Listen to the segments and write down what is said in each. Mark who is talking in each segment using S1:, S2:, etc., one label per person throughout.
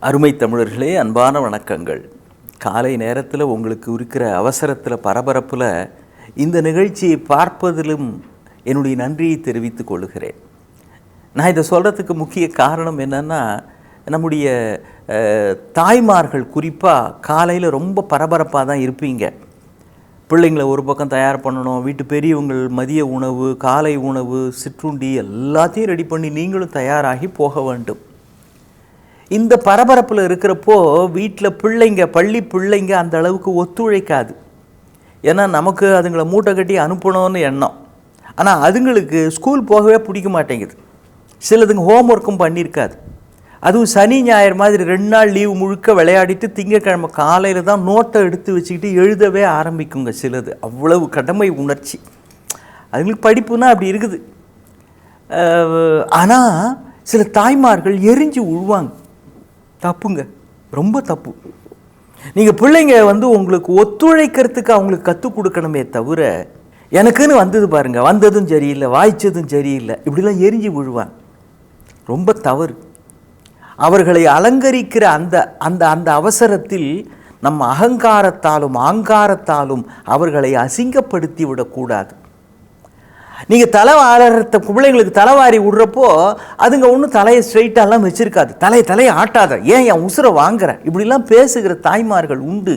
S1: அருமை தமிழர்களே, அன்பான வணக்கங்கள். காலை நேரத்தில் உங்களுக்கு இருக்கிற அவசரத்தில், பரபரப்பில் இந்த நிகழ்ச்சியை பார்ப்பதிலும் என்னுடைய நன்றியை தெரிவித்துக் கொள்கிறேன். நான் இதை சொல்கிறதுக்கு முக்கிய காரணம் என்னென்னா, நம்முடைய தாய்மார்கள் குறிப்பாக காலையில் ரொம்ப பரபரப்பாக தான் இருப்பீங்க. பிள்ளைங்களை ஒரு பக்கம் தயார் பண்ணணும், வீட்டு பெரியவங்கள் மதிய உணவு, காலை உணவு, சிற்றுண்டி எல்லாத்தையும் ரெடி பண்ணி நீங்களும் தயாராகி போக வேண்டும். இந்த பரபரப்பில் இருக்கிறப்போ வீட்டில் பள்ளி பிள்ளைங்க அந்த அளவுக்கு ஒத்துழைக்காது. ஏன்னா நமக்கு அதுங்களை மூட்டை கட்டி அனுப்பணும்னு எண்ணம். ஆனால் அதுங்களுக்கு ஸ்கூல் போகவே பிடிக்க மாட்டேங்குது. சிலதுங்க ஹோம் ஒர்க்கும் பண்ணியிருக்காது. அதுவும் சனி ஞாயிறு மாதிரி 2 நாள் லீவு முழுக்க விளையாடிட்டு திங்கக்கிழமை காலையில் தான் நோட்டை எடுத்து வச்சுக்கிட்டு எழுதவே ஆரம்பிக்குங்க. சிலது அவ்வளவு கடமை உணர்ச்சி. அதுங்களுக்கு படிப்புனா அப்படி இருக்குது. ஆனால் சில தாய்மார்கள் எரிஞ்சு உழுவாங்க. தப்புங்க, ரொம்ப தப்பு. நீங்கள் பிள்ளைங்க உங்களுக்கு ஒத்துழைக்கிறதுக்கு அவங்களுக்கு கற்றுக் கொடுக்கணுமே தவிர, எனக்குன்னு வந்தது பாருங்கள், வந்ததும் சரியில்லை, வாய்ச்சதும் சரியில்லை, இப்படிலாம் எரிஞ்சு விழுவாங்க. ரொம்ப தவறு. அவர்களை அலங்கரிக்கிற அந்த அந்த அந்த அவசரத்தில் நம்ம அகங்காரத்தாலும் ஆங்காரத்தாலும் அவர்களை அசிங்கப்படுத்தி விடக்கூடாது. நீங்கள் தலை வாழறத பிள்ளைங்களுக்கு தலைவாரி விடுறப்போ அதுங்க ஒன்றும் தலையை ஸ்ட்ரைட்டாலாம் வச்சுருக்காது. தலையை ஆட்டாத, ஏன் என் உசுரை வாங்குற, இப்படிலாம் பேசுகிற தாய்மார்கள் உண்டு.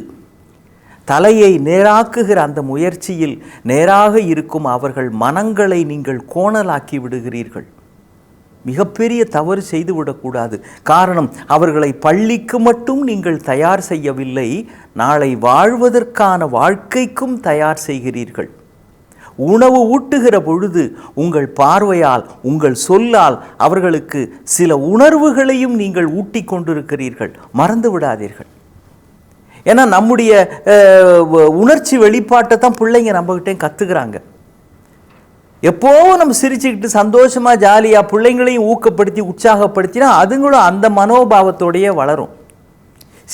S1: தலையை நேராக்குகிற அந்த முயற்சியில் நேராக இருக்கும் அவர்கள் மனங்களை நீங்கள் கோணலாக்கி விடுகிறீர்கள். மிகப்பெரிய தவறு செய்து விடக்கூடாது. காரணம், அவர்களை பள்ளிக்கு மட்டும் நீங்கள் தயார் செய்யவில்லை, நாளை வாழ்வதற்கான வாழ்க்கைக்கும் தயார் செய்கிறீர்கள். உணவு ஊட்டுகிற பொழுது உங்கள் பார்வையால், உங்கள் சொல்லால் அவர்களுக்கு சில உணர்வுகளையும் நீங்கள் ஊட்டி கொண்டிருக்கிறீர்கள். மறந்து விடாதீர்கள். ஏன்னா நம்முடைய உணர்ச்சி வெளிப்பாட்டை தான் பிள்ளைங்க நம்மகிட்டே கற்றுக்கிறாங்க. எப்போவும் நம்ம சிரிச்சுக்கிட்டு சந்தோஷமாக ஜாலியாக பிள்ளைங்களையும் ஊக்கப்படுத்தி உற்சாகப்படுத்தினா அதுங்களும் அந்த மனோபாவத்தோடையே வளரும்.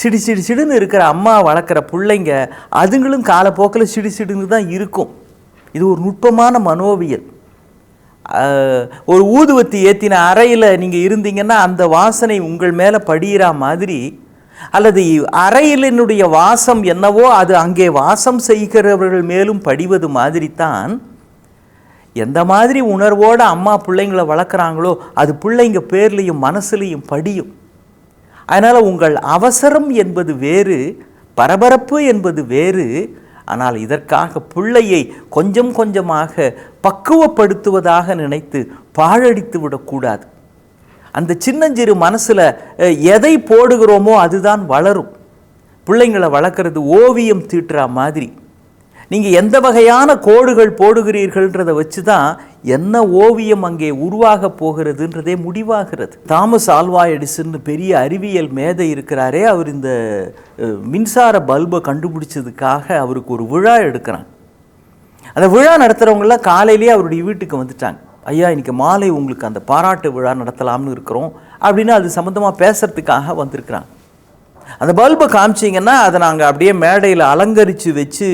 S1: சிடுன்னு இருக்கிற அம்மா வளர்க்குற பிள்ளைங்க அதுங்களும் காலப்போக்கில் சிடுன்னு தான் இருக்கும். இது ஒரு நுட்பமான மனோவியல். ஒரு ஊதுவத்தி ஏற்றின அறையில் நீங்கள் இருந்தீங்கன்னா அந்த வாசனை உங்கள் மேலே படிகிற மாதிரி, அல்லது அறையினுடைய வாசம் என்னவோ அது அங்கே வாசம் செய்கிறவர்கள் மேலும் படிவது மாதிரி தான் எந்த மாதிரி உணர்வோடு அம்மா பிள்ளைங்களை வளர்க்குறாங்களோ அது பிள்ளைங்க பேர்லேயும் மனசுலேயும் படியும். அதனால் உங்கள் அவசரம் என்பது வேறு, பரபரப்பு என்பது வேறு. ஆனால் இதற்காக பிள்ளையை கொஞ்சம் கொஞ்சமாக பக்குவப்படுத்துவதாக நினைத்து பாழடித்து விடக்கூடாது. அந்த சின்னஞ்சிறு மனசில் எதை போடுகிறோமோ அதுதான் வளரும். பிள்ளைங்களை வளர்க்குறது ஓவியம் தீட்டுற மாதிரி. நீங்கள் எந்த வகையான கோடுகள் போடுகிறீர்கள்ன்றதை வச்சு தான் என்ன ஓவியம் அங்கே உருவாக போகிறதுன்றதே முடிவாகிறது. தாமஸ் ஆல்வா எடிசன் பெரிய அறிவியல் மேதை இருக்கிறாரே, அவர் இந்த மின்சார பல்பை கண்டுபிடிச்சதுக்காக அவருக்கு ஒரு விழா எடுக்கிறாங்க. அந்த விழா நடத்துகிறவங்களாம் காலையிலேயே அவருடைய வீட்டுக்கு வந்துட்டாங்க. ஐயா, இன்றைக்கி மாலை உங்களுக்கு அந்த பாராட்டு விழா நடத்தலாம்னு இருக்கிறோம் அப்படின்னு அது சம்மந்தமாக பேசுகிறதுக்காக வந்திருக்கிறாங்க. அந்த பல்பை காமிச்சிங்கன்னா அதை நாங்கள் அப்படியே மேடையில் அலங்கரித்து வச்சு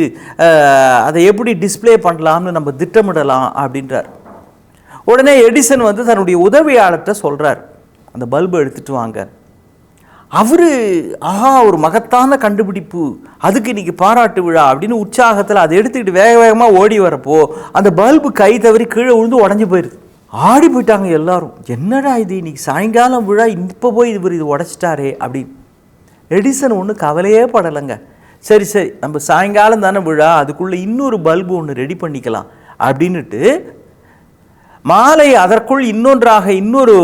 S1: அதை எப்படி டிஸ்பிளே பண்ணலாம்னு நம்ம திட்டமிடலாம் அப்படின்றார். உடனே எடிசன் தன்னுடைய உதவியாளர்கிட்ட சொல்கிறார், அந்த பல்பை எடுத்துகிட்டு வாங்க. அவர் ஒரு மகத்தான கண்டுபிடிப்பு, அதுக்கு இன்றைக்கி பாராட்டு விழா அப்படின்னு உற்சாகத்தில் அதை எடுத்துக்கிட்டு வேக வேகமாக ஓடி வரப்போ அந்த பல்பு கை தவறி கீழே விழுந்து உடஞ்சி போயிடுது. ஆடி போயிட்டாங்க எல்லாரும். என்னடா இது, இன்றைக்கி சாயங்காலம் விழா, இப்போ போய் இது உடச்சிட்டாரே அப்படின்னு. எடிசன் ஒன்றும் கவலையே படலைங்க. சரி நம்ம சாயங்காலம் தானே விழா, அதுக்குள்ளே இன்னொரு பல்பு ஒன்று ரெடி பண்ணிக்கலாம் அப்படின்ட்டு மாலை அதற்குள் இன்னொரு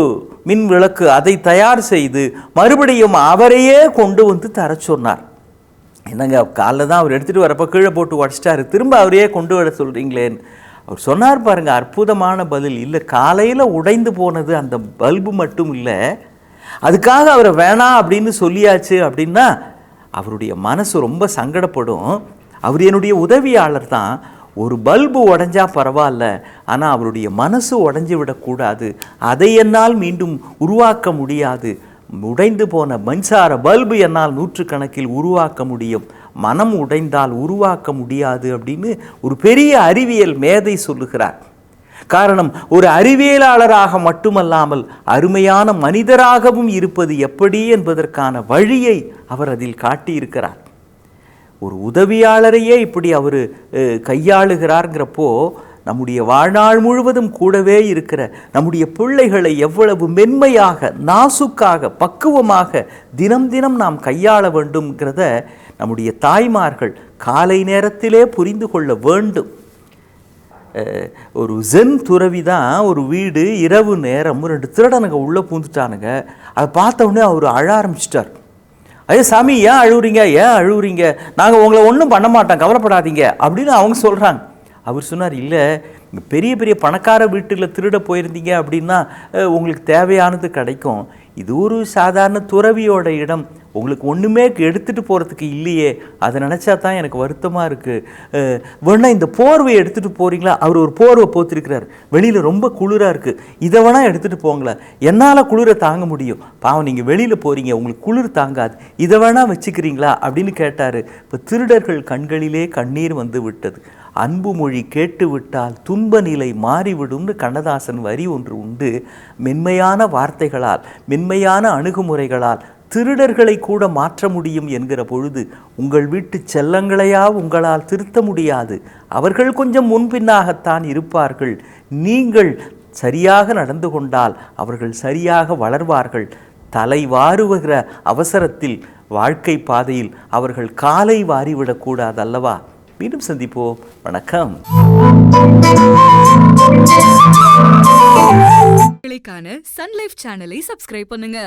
S1: மின் விளக்கு அதை தயார் செய்து மறுபடியும் அவரையே கொண்டு தர சொன்னார். என்னங்க, காலைல தான் அவர் எடுத்துகிட்டு வரப்போ கீழே போட்டு உடச்சிட்டாரு, திரும்ப அவரையே கொண்டு வர சொல்கிறீங்களேன்னு அவர் சொன்னார். பாருங்க, அற்புதமான பதில். இல்லை, காலையில் உடைந்து போனது அந்த பல்பு மட்டும் இல்லை, அதுக்காக அவரை வேணாம் அப்படின்னு சொல்லியாச்சு அப்படின்னா அவருடைய மனசு ரொம்ப சங்கடப்படும். அவர் என்னுடைய உதவியாளர் தான், ஒரு பல்பு உடஞ்சா பரவாயில்ல, ஆனால் அவருடைய மனசு உடஞ்சி விடக்கூடாது, அதை என்னால் மீண்டும் உருவாக்க முடியாது. உடைந்து போன மின்சார பல்பு என்னால் 100 கணக்கில் உருவாக்க முடியும், மனம் உடைந்தால் உருவாக்க முடியாது அப்படின்னு ஒரு பெரிய அறிவியல் மேதை சொல்லுகிறார். காரணம், ஒரு அறிவியலாளராக மட்டுமல்லாமல் அருமையான மனிதராகவும் இருப்பது எப்படி என்பதற்கான வழியை அவர் அதில் காட்டியிருக்கிறார். ஒரு உதவியாளரையே இப்படி அவர் கையாளுகிறார்ங்கிறப்போ நம்முடைய வாழ்நாள் முழுவதும் கூடவே இருக்கிற நம்முடைய பிள்ளைகளை எவ்வளவு மென்மையாக, நாசுக்காக, பக்குவமாக தினம் தினம் நாம் கையாள வேண்டும்ங்கிறத நம்முடைய தாய்மார்கள் காலை நேரத்திலே புரிந்து கொள்ள வேண்டும். ஒரு ஜென் துறவி தான் ஒரு வீடு இரவு நேரம் 2 திருடனுங்க உள்ளே பூந்துட்டானுங்க. அதை பார்த்த உடனே அவர் அழ ஆரம்பிச்சிட்டார். ஐயோ சாமி, ஏன் அழுவுறீங்க, நாங்கள் உங்களை ஒன்றும் பண்ண மாட்டோம், கவலைப்படாதீங்க அப்படின்னு அவங்க சொல்கிறாங்க. அவர் சொன்னார், இல்லை, பெரிய பெரிய பணக்கார வீட்டில் திருட போயிருந்தீங்க அப்படின்னா உங்களுக்கு தேவையானது கிடைக்கும். இது ஒரு சாதாரண துறவியோட இடம், உங்களுக்கு ஒன்றுமே எடுத்துகிட்டு போகிறதுக்கு இல்லையே, அதை நினச்சா தான் எனக்கு வருத்தமாக இருக்குது. வேணா இந்த போர்வையை எடுத்துகிட்டு போகிறீங்களா? அவர் ஒரு போர்வை போத்திருக்கிறார், வெளியில் ரொம்ப குளிராக இருக்குது, இதை வேணால் எடுத்துகிட்டு போங்களேன், என்னால் குளிரை தாங்க முடியும், பாவம் நீங்கள் வெளியில் போகிறீங்க, உங்களுக்கு குளிர் தாங்காது, இதை வேணால் வச்சுக்கிறீங்களா அப்படின்னு கேட்டார். இப்போ திருடர்கள் கண்களிலே கண்ணீர் வந்து விட்டது. அன்பு மொழி கேட்டு விட்டால் துன்ப நிலை மாறிவிடும்னு கண்ணதாசன் வரி ஒன்று உண்டு. மென்மையான வார்த்தைகளால், மென்மையான அணுகுமுறைகளால் திருடர்களை கூட மாற்ற முடியும் என்கிற பொழுது உங்கள் வீட்டு செல்லங்களையா உங்களால் திருத்த முடியாது. அவர்கள் கொஞ்சம் முன்பின்னாகத்தான் இருப்பார்கள். நீங்கள் சரியாக நடந்து கொண்டால் அவர்கள் சரியாக வளர்வார்கள். தலை வாருகிற அவசரத்தில் வாழ்க்கை பாதையில் அவர்கள் காலை வாரிவிடக்கூடாது அல்லவா? மீண்டும் சந்திப்போம். வணக்கம்.
S2: சன் லைஃப் சேனலை சப்ஸ்கிரைப் பண்ணுங்க.